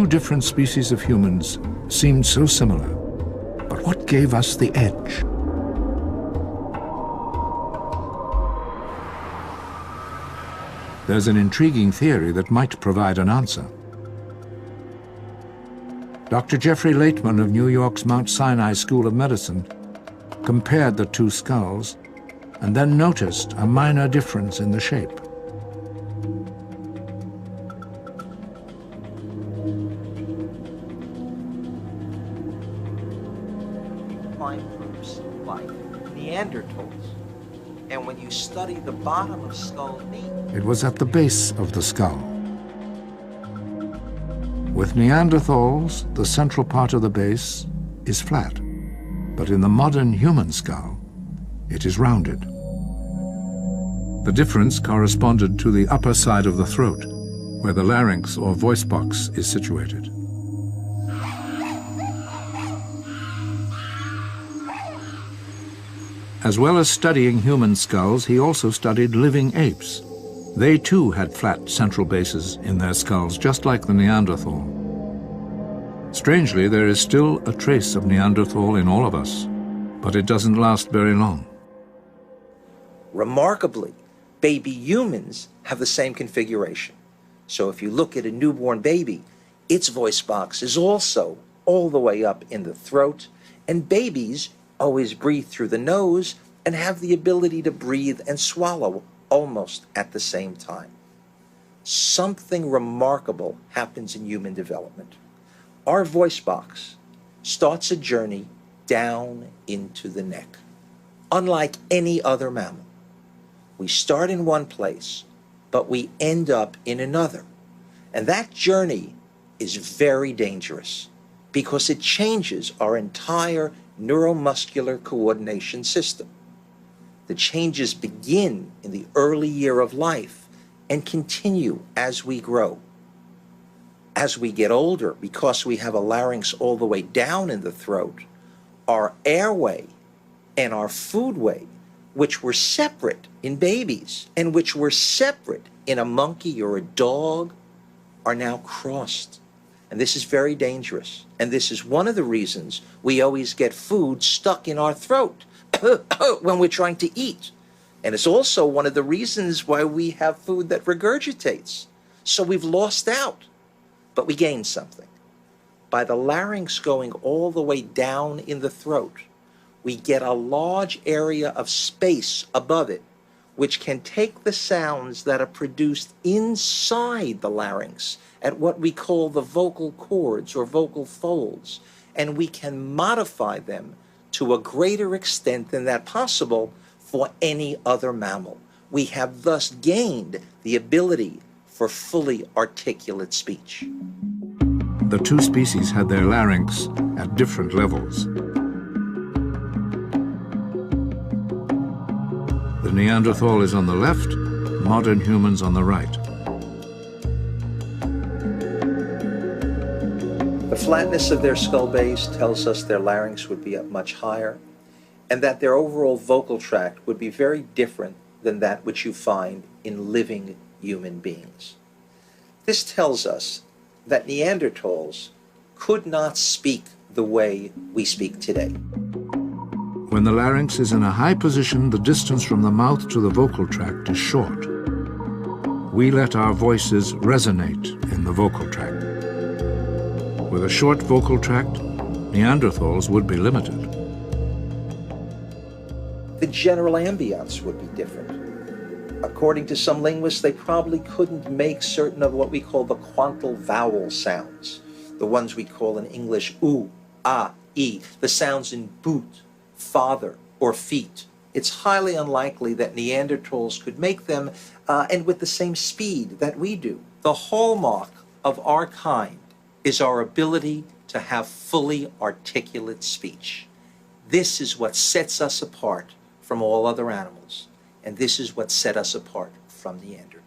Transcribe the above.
two different species of humans seemed so similar. But what gave us the edge? There's an intriguing theory that might provide an answer. Dr. Jeffrey Laitman of New York's Mount Sinai School of Medicine compared the two skulls and then noticed a minor difference in the shape. Groups like Neanderthals, and when you study the bottom of skull meat, it was at the base of the skull. With Neanderthals, the central part of the base is flat, but in the modern human skull, it is rounded. The difference corresponded to the upper side of the throat, where the larynx or voice box is situated. As well as studying human skulls, he also studied living apes. They too had flat central bases in their skulls, just like the Neanderthal. Strangely, there is still a trace of Neanderthal in all of us, but it doesn't last very long. Remarkably, baby humans have the same configuration. So if you look at a newborn baby, its voice box is also all the way up in the throat, and babies always breathe through the nose and have the ability to breathe and swallow almost at the same time. Something remarkable happens in human development. Our voice box starts a journey down into the neck. Unlike any other mammal, we start in one place, but we end up in another. And that journey is very dangerous because it changes our entire neuromuscular coordination system. The changes begin in the early year of life and continue as we grow. As we get older, because we have a larynx all the way down in the throat, our airway and our foodway, which were separate in babies and which were separate in a monkey or a dog, are now crossed. And this is very dangerous. And this is one of the reasons we always get food stuck in our throat when we're trying to eat. And it's also one of the reasons why we have food that regurgitates. So we've lost out, but we gained something. By the larynx going all the way down in the throat, we get a large area of space above it, which can take the sounds that are produced inside the larynx at what we call the vocal cords or vocal folds, and we can modify them to a greater extent than that possible for any other mammal. We have thus gained the ability for fully articulate speech. The two species had their larynx at different levels. The Neanderthal is on the left, modern humans on the right. The flatness of their skull base tells us their larynx would be up much higher, and that their overall vocal tract would be very different than that which you find in living human beings. This tells us that Neanderthals could not speak the way we speak today. When the larynx is in a high position, the distance from the mouth to the vocal tract is short. We let our voices resonate in the vocal tract. With a short vocal tract, Neanderthals would be limited. The general ambience would be different. According to some linguists, they probably couldn't make certain of what we call the quantal vowel sounds, the ones we call in English oo, ah, e, the sounds in boot, father, or feet. It's highly unlikely that Neanderthals could make them and with the same speed that we do. The hallmark of our kind is our ability to have fully articulate speech. This is what sets us apart from all other animals, and this is what set us apart from Neanderthals.